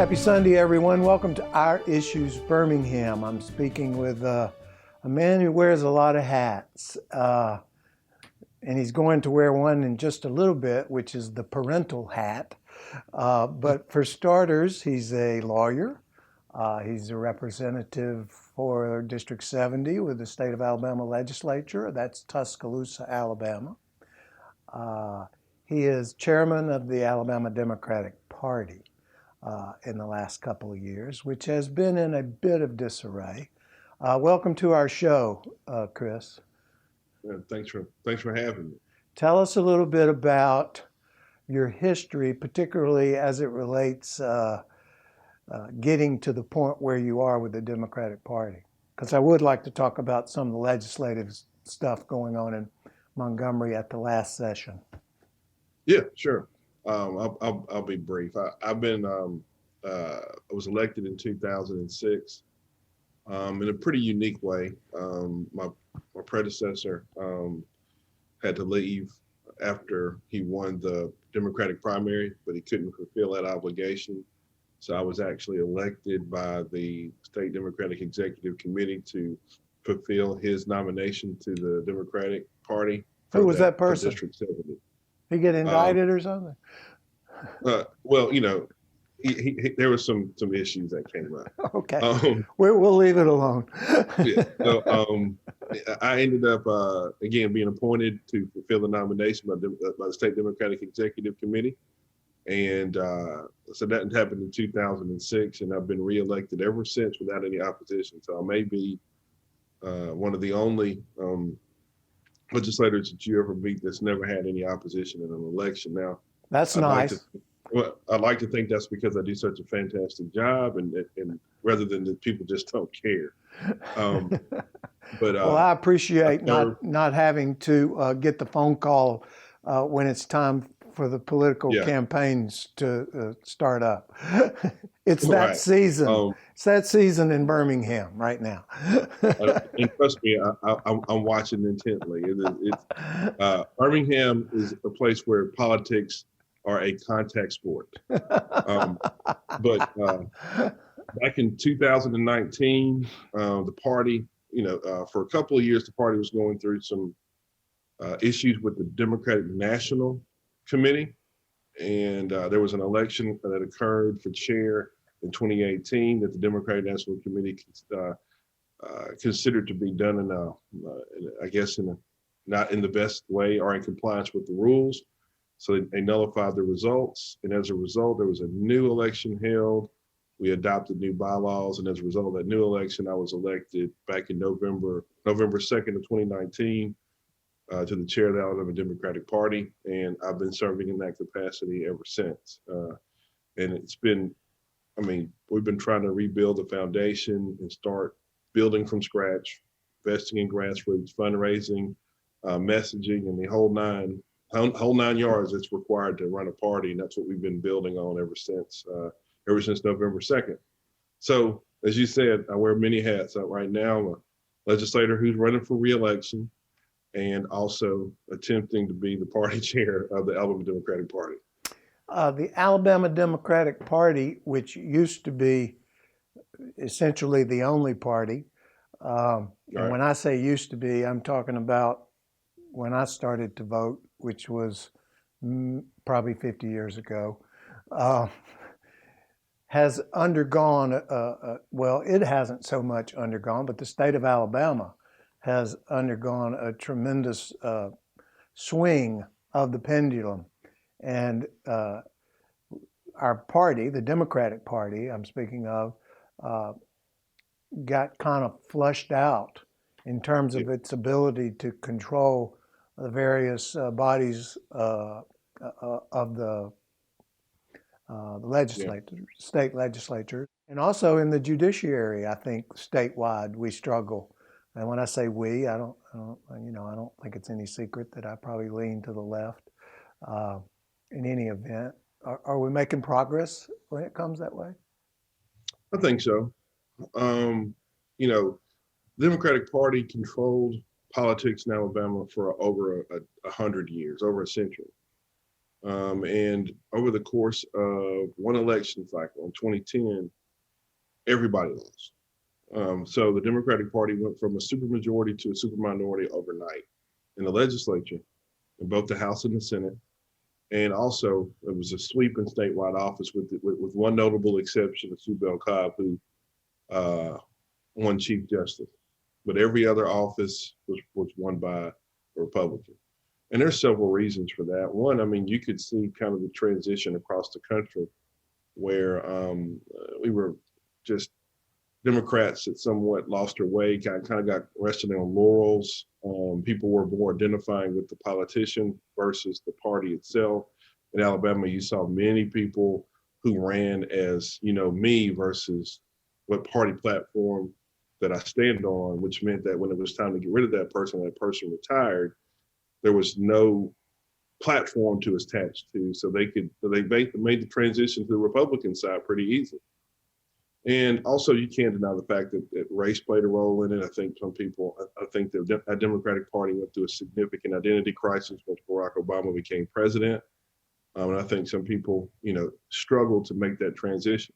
Happy Sunday, everyone. Welcome to Our Issues Birmingham. I'm speaking with a man who wears a lot of hats, and he's going to wear one in just a little bit, which is the parental hat. But for starters, he's a lawyer. He's a representative for District 70 with the state of Alabama legislature. That's Tuscaloosa, Alabama. He is chairman of the Alabama Democratic Party in the last couple of years, which has been in a bit of disarray. Welcome to our show, Chris. Yeah, thanks for having me. Tell us a little bit about your history, particularly as it relates getting to the point where you are with the Democratic Party. Because I would like to talk about some of the legislative stuff going on in Montgomery at the last session. Yeah, sure. I'll be brief. I was elected in 2006 in a pretty unique way. My predecessor had to leave after he won the Democratic primary, but he couldn't fulfill that obligation. So I was actually elected by the State Democratic Executive Committee to fulfill his nomination to the Democratic Party. Who was that person? District 70. He get indicted or something? Well, you know, there was some issues that came up. Okay, we'll leave it alone. Yeah. So I ended up again being appointed to fulfill the nomination by the State Democratic Executive Committee, and so that happened in 2006, and I've been reelected ever since without any opposition. So I may be one of the only legislators that you ever meet that's never had any opposition in an election. Now, that's nice. I'd like to think that's because I do such a fantastic job, and rather than that people just don't care. But well, I appreciate not having to get the phone call when it's time for the political campaigns to start up. It's that season. It's that season in Birmingham right now. And trust me, I'm watching intently. Birmingham is a place where politics are a contact sport. But back in 2019, the party, for a couple of years, the party was going through some issues with the Democratic National Committee. And there was an election that occurred for chair in 2018 that the Democratic National Committee considered to be done not in the best way or in compliance with the rules. So they nullified the results. And as a result, there was a new election held. We adopted new bylaws. And as a result of that new election, I was elected back in November 2nd of 2019 to the chair of the Alabama Democratic Party. And I've been serving in that capacity ever since. And it's been, we've been trying to rebuild the foundation and start building from scratch, investing in grassroots, fundraising, messaging, and the whole nine yards that's required to run a party. And that's what we've been building on ever since November 2nd. So as you said, I wear many hats. Right now, I'm a legislator who's running for re-election and also attempting to be the party chair of the Alabama Democratic Party. The Alabama Democratic Party, which used to be essentially the only party, and when I say used to be, I'm talking about when I started to vote, which was probably 50 years ago, has undergone, well, it hasn't so much undergone, but the state of Alabama has undergone a tremendous swing of the pendulum. And our party, the Democratic Party I'm speaking of, got kind of flushed out in terms of its ability to control the various bodies of the legislature, state legislature, and also in the judiciary. I think statewide we struggle. And when I say we, I don't think it's any secret that I probably lean to the left. In any event, are we making progress when it comes that way? I think so. The Democratic Party controlled politics in Alabama for over 100 years, over a century. And over the course of one election cycle in 2010, everybody lost. So the Democratic Party went from a supermajority to a superminority overnight in the legislature, in both the House and the Senate. And also, it was a sweep in statewide office with one notable exception of Sue Bell Cobb, who won Chief Justice. But every other office was won by a Republican. And there's several reasons for that. One, I mean, you could see kind of the transition across the country where we were just Democrats that somewhat lost their way, kind of got rested on laurels. People were more identifying with the politician versus the party itself. In Alabama, you saw many people who ran as, me versus what party platform that I stand on, which meant that when it was time to get rid of that person retired, there was no platform to attach to. So they made the transition to the Republican side pretty easy. And also, you can't deny the fact that race played a role in it. I think the Democratic Party went through a significant identity crisis once Barack Obama became president. And I think some people, struggled to make that transition.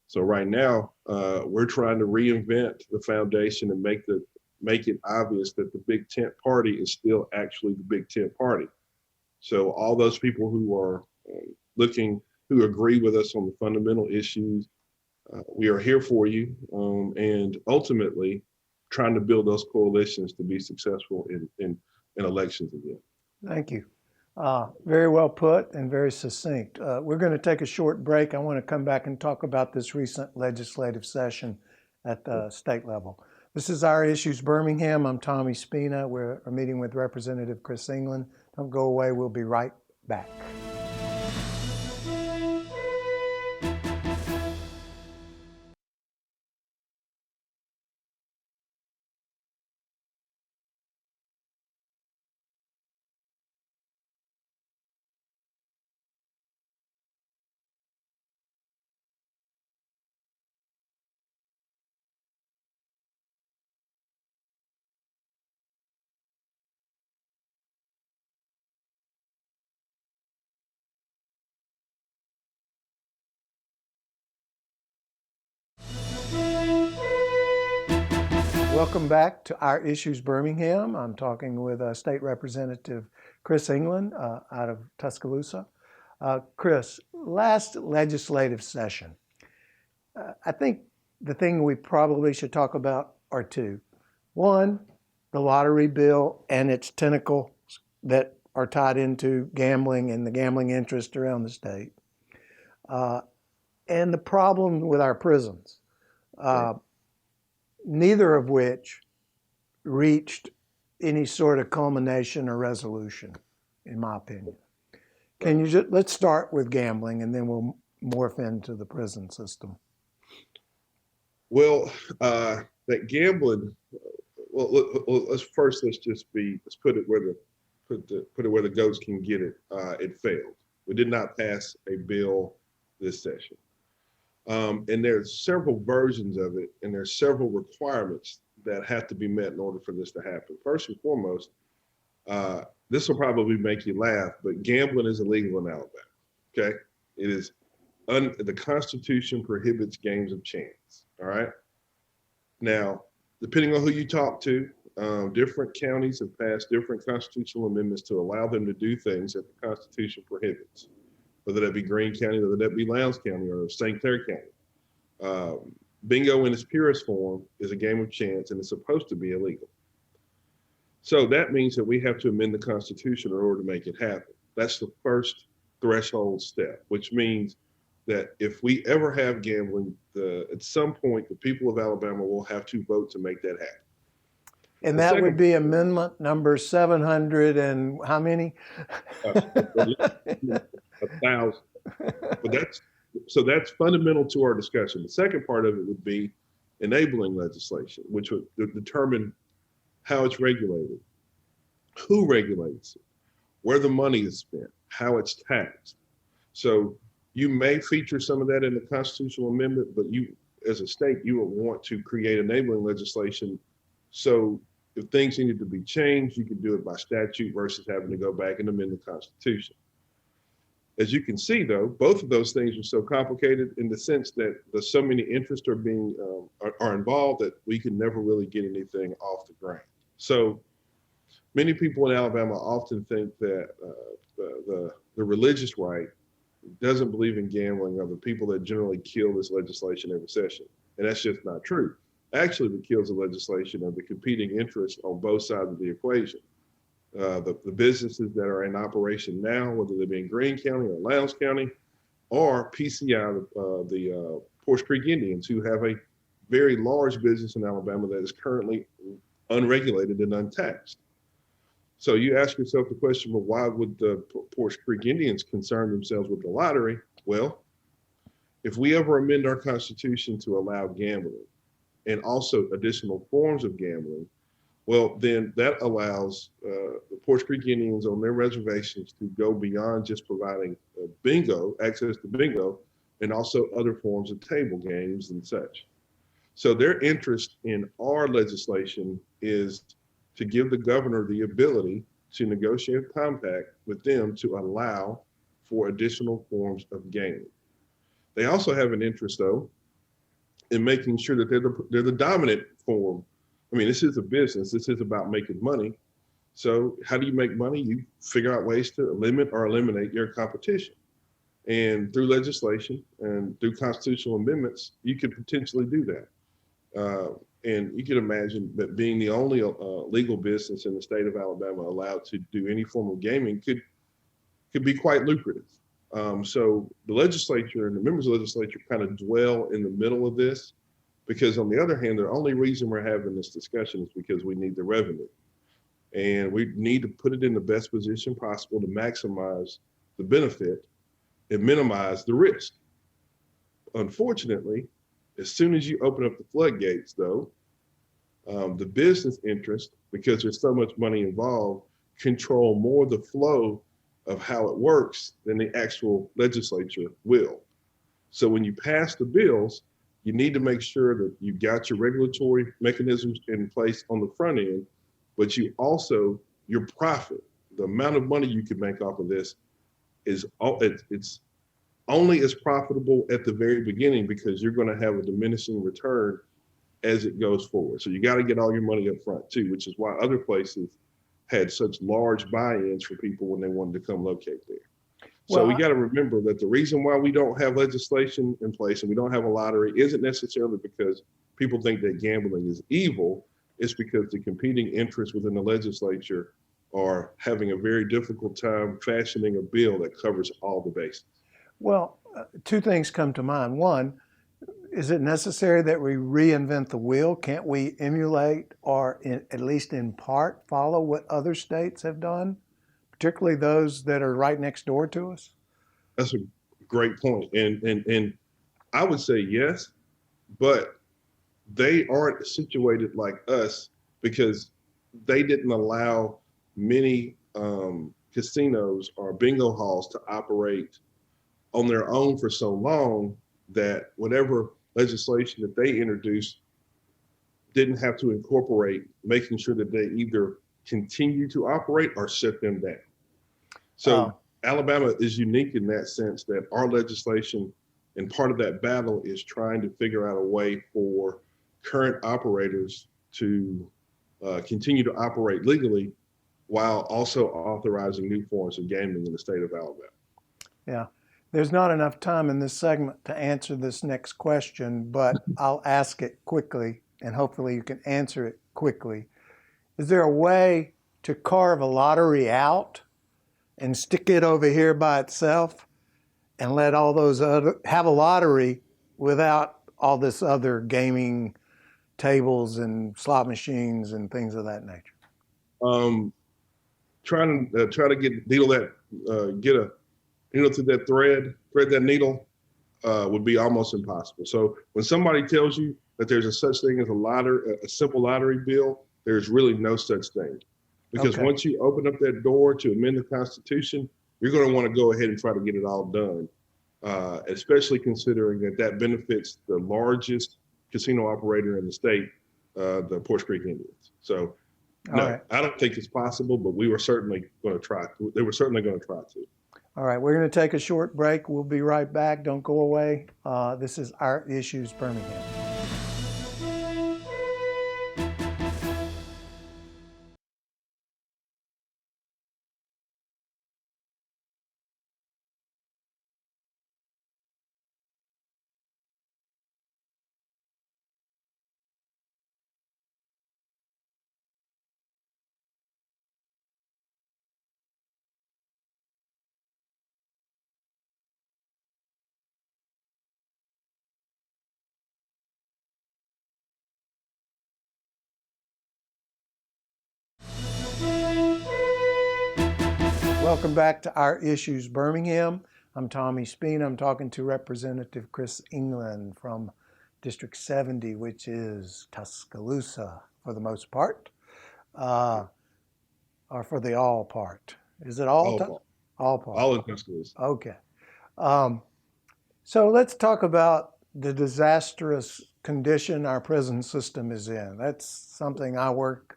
So right now, we're trying to reinvent the foundation and make it obvious that the Big Tent Party is still actually the Big Tent Party. So all those people who are who agree with us on the fundamental issues, we are here for you, and ultimately trying to build those coalitions to be successful in elections again. Thank you. Very well put and very succinct. We're going to take a short break. I want to come back and talk about this recent legislative session at the state level. This is Our Issues Birmingham. I'm Tommy Spina. We're meeting with Representative Chris England. Don't go away. We'll be right back. Welcome back to Our Issues Birmingham. I'm talking with State Representative Chris England out of Tuscaloosa. Chris, last legislative session, I think the thing we probably should talk about are two. One, the lottery bill and its tentacles that are tied into gambling and the gambling interest around the state. And the problem with our prisons. Neither of which reached any sort of culmination or resolution, in my opinion. Can you let's start with gambling and then we'll morph into the prison system. Well, that gambling. Let's put it where the goats can get it. It failed. We did not pass a bill this session. And there's several versions of it, and there's several requirements that have to be met in order for this to happen. First and foremost, this will probably make you laugh, but gambling is illegal in Alabama. Okay, it is. The Constitution prohibits games of chance. All right. Now, depending on who you talk to, different counties have passed different constitutional amendments to allow them to do things that the Constitution prohibits, whether that be Greene County, whether that be Lowndes County or St. Clair County. Bingo in its purest form is a game of chance and it's supposed to be illegal. So that means that we have to amend the Constitution in order to make it happen. That's the first threshold step, which means that if we ever have gambling, at some point, the people of Alabama will have to vote to make that happen. And that would be amendment number 700 and how many? 1,000. But that's fundamental to our discussion. The second part of it would be enabling legislation, which would determine how it's regulated, who regulates it, where the money is spent, how it's taxed. So you may feature some of that in the constitutional amendment, but you, as a state, you would want to create enabling legislation. So if things needed to be changed, you could do it by statute versus having to go back and amend the Constitution. As you can see, though, both of those things are so complicated in the sense that there's so many interests are involved that we can never really get anything off the ground. So many people in Alabama often think that the religious right doesn't believe in gambling are the people that generally kill this legislation every session. And that's just not true. Actually, what kills the legislation are the competing interests on both sides of the equation. The businesses that are in operation now, whether they be in Greene County or Lowndes County, or PCI, the Porsche Creek Indians, who have a very large business in Alabama that is currently unregulated and untaxed. So you ask yourself the question, well, why would the Porsche Creek Indians concern themselves with the lottery? Well, if we ever amend our Constitution to allow gambling and also additional forms of gambling, well, then that allows the Porsche Creek Indians on their reservations to go beyond just providing bingo, access to bingo, and also other forms of table games and such. So their interest in our legislation is to give the governor the ability to negotiate a compact with them to allow for additional forms of gaming. They also have an interest, though, in making sure that they're the dominant form. I mean, this is a business. This is about making money. So how do you make money? You figure out ways to limit or eliminate your competition. And through legislation and through constitutional amendments, you could potentially do that. And you can imagine that being the only legal business in the state of Alabama allowed to do any form of gaming could be quite lucrative. So the legislature and the members of the legislature kind of dwell in the middle of this, because on the other hand, the only reason we're having this discussion is because we need the revenue. And we need to put it in the best position possible to maximize the benefit and minimize the risk. Unfortunately, as soon as you open up the floodgates, though, the business interest, because there's so much money involved, control more the flow of how it works than the actual legislature will. So when you pass the bills, you need to make sure that you've got your regulatory mechanisms in place on the front end, but you also, your profit, the amount of money you can make off of this it's only as profitable at the very beginning, because you're going to have a diminishing return as it goes forward. So you got to get all your money up front too, which is why other places had such large buy-ins for people when they wanted to come locate there. So we got to remember that the reason why we don't have legislation in place and we don't have a lottery isn't necessarily because people think that gambling is evil. It's because the competing interests within the legislature are having a very difficult time fashioning a bill that covers all the bases. Well, two things come to mind. One, is it necessary that we reinvent the wheel? Can't we emulate or at least in part follow what other states have done, particularly those that are right next door to us? That's a great point. And I would say yes, but they aren't situated like us because they didn't allow many casinos or bingo halls to operate on their own for so long that whatever legislation that they introduced didn't have to incorporate making sure that they either continue to operate or shut them down. So Alabama is unique in that sense that our legislation and part of that battle is trying to figure out a way for current operators to continue to operate legally while also authorizing new forms of gaming in the state of Alabama. Yeah. There's not enough time in this segment to answer this next question, but I'll ask it quickly and hopefully you can answer it quickly. Is there a way to carve a lottery out and stick it over here by itself and let all those other, have a lottery without all this other gaming tables and slot machines and things of that nature? Trying to get a needle to that thread that needle would be almost impossible. So when somebody tells you that there's a such thing as a simple lottery bill, there's really no such thing. Because once you open up that door to amend the Constitution, you're going to want to go ahead and try to get it all done, especially considering that benefits the largest casino operator in the state, the Porsche Creek Indians. So no, I don't think it's possible, but we were certainly going to try. They were certainly going to try to. All right, we're going to take a short break. We'll be right back. Don't go away. This is Our Issues Birmingham. Welcome back to Our Issues Birmingham. I'm Tommy Speen. I'm talking to Representative Chris England from District 70, which is Tuscaloosa for the most part, or for the all part. Is it all? All part. All in Tuscaloosa. Okay. So let's talk about the disastrous condition our prison system is in. That's something I work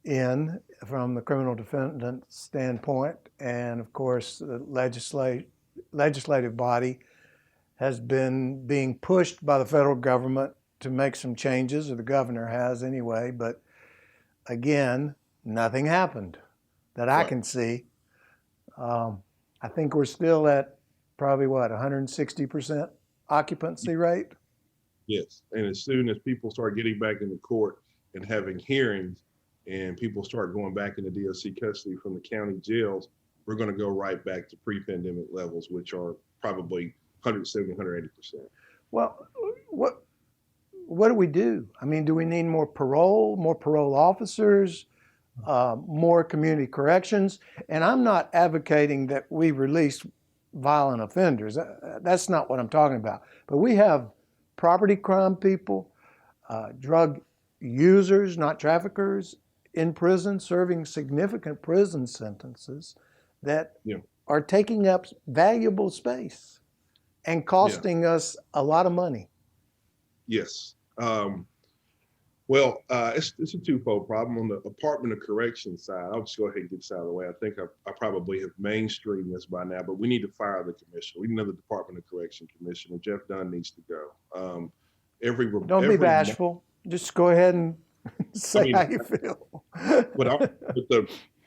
in from the criminal defendant standpoint. And of course, the legislative body has been being pushed by the federal government to make some changes, or the governor has anyway. But again, nothing happened that I can see. I think we're still at probably 160% occupancy rate? Yes, and as soon as people start getting back into court and having hearings and people start going back into DOC custody from the county jails, we're going to go right back to pre-pandemic levels, which are probably 170, 180%. Well, what do we do? I mean, do we need more parole officers, more community corrections? And I'm not advocating that we release violent offenders. That's not what I'm talking about. But we have property crime people, drug users, not traffickers, in prison serving significant prison sentences that are taking up valuable space and costing us a lot of money. Yes. Well, it's a twofold problem. On the Department of Correction side, I'll just go ahead and get this out of the way. I think I probably have mainstreamed this by now, but we need to fire the commissioner. We need another Department of Correction commissioner. Jeff Dunn needs to go. Don't be bashful. Just go ahead and say how you feel.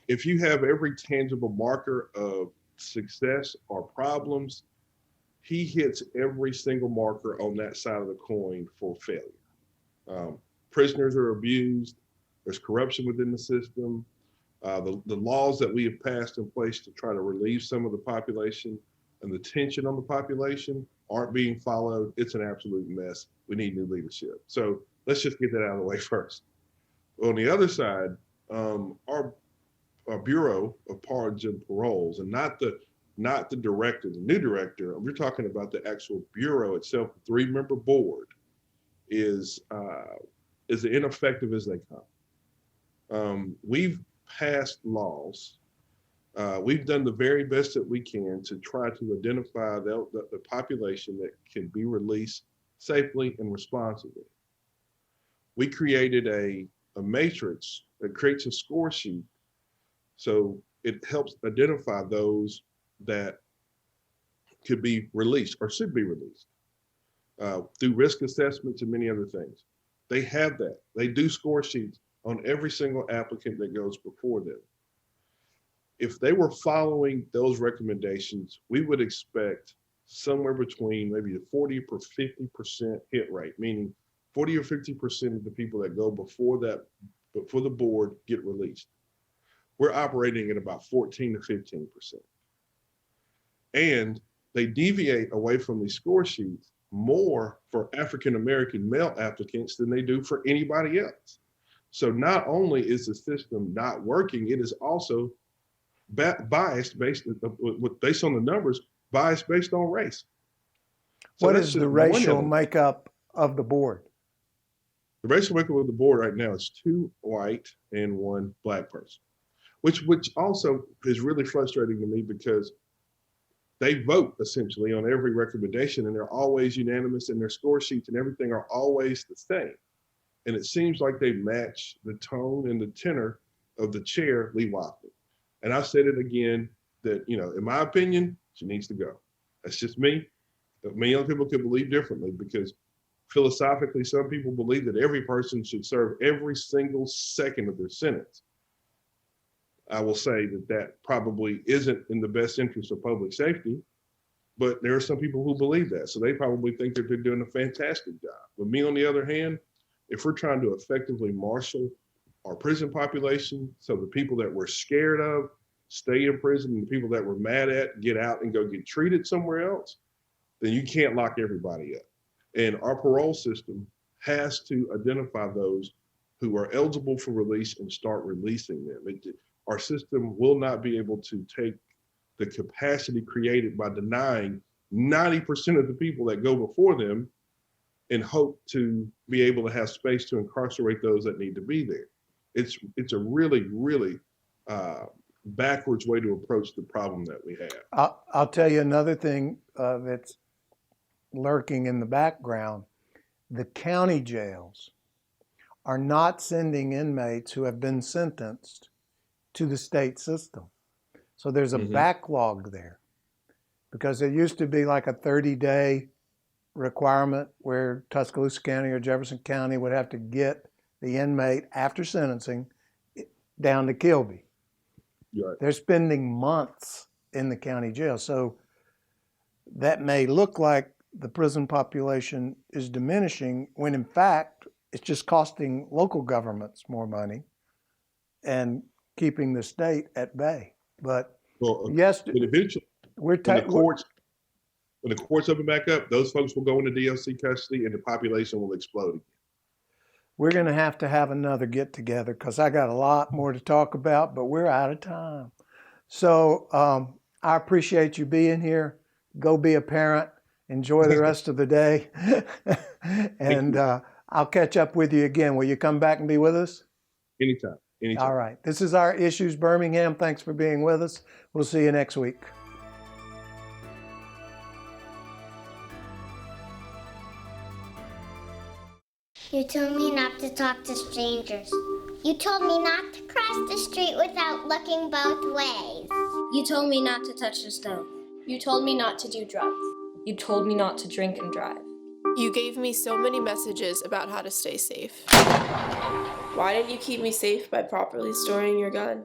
If you have every tangible marker of success or problems, he hits every single marker on that side of the coin for failure. Prisoners are abused. There's corruption within the system. The laws that we have passed in place to try to relieve some of the population and the tension on the population aren't being followed. It's an absolute mess. We need new leadership. So let's just get that out of the way first. On the other side, our Bureau of Pardons and Paroles, and not the director, the new director, we're talking about the actual Bureau itself, the 3-member board, is as ineffective as they come. We've passed laws. We've done the very best that we can to try to identify the population that can be released safely and responsibly. We created a matrix that creates a score sheet, so it helps identify those that could be released or should be released through risk assessments and many other things. They have that. They do score sheets on every single applicant that goes before them. If they were following those recommendations, we would expect somewhere between maybe a 40 or 50% hit rate, meaning 40 or 50% of the people that go before the board get released. We're operating at about 14 to 15%. And they deviate away from these score sheets more for African-American male applicants than they do for anybody else. So not only is the system not working, it is also biased based on the numbers, biased based on race. So what is the racial makeup of the board? The racial makeup of the board right now is 2 white and 1 black person, which also is really frustrating to me because they vote essentially on every recommendation and they're always unanimous and their score sheets and everything are always the same. And it seems like they match the tone and the tenor of the chair, Lee Wofton. And I've said it again, that, in my opinion, she needs to go. That's just me. Many other people could believe differently because philosophically, some people believe that every person should serve every single second of their sentence. I will say that probably isn't in the best interest of public safety, but there are some people who believe that. So they probably think that they're doing a fantastic job. But me, on the other hand, if we're trying to effectively marshal our prison population so the people that we're scared of stay in prison and the people that we're mad at get out and go get treated somewhere else, then you can't lock everybody up. And our parole system has to identify those who are eligible for release and start releasing them. Our system will not be able to take the capacity created by denying 90% of the people that go before them and hope to be able to have space to incarcerate those that need to be there. It's a really, really backwards way to approach the problem that we have. I'll tell you another thing that's lurking in the background. The county jails are not sending inmates who have been sentenced to the state system. So there's a backlog there, because there used to be like a 30-day requirement where Tuscaloosa County or Jefferson County would have to get the inmate after sentencing down to Kilby. Right. They're spending months in the county jail. So that may look like the prison population is diminishing when in fact it's just costing local governments more money and keeping the state at bay. But yes, but eventually, when the courts open back up, those folks will go into DLC custody and the population will explode again. We're going to have another get together because I got a lot more to talk about, but we're out of time. So I appreciate you being here. Go be a parent. Enjoy the rest of the day. And I'll catch up with you again. Will you come back and be with us? Anytime. All right. This is Our Issues Birmingham. Thanks for being with us. We'll see you next week. You told me not to talk to strangers. You told me not to cross the street without looking both ways. You told me not to touch the stove. You told me not to do drugs. You told me not to drink and drive. You gave me so many messages about how to stay safe. Why didn't you keep me safe by properly storing your gun?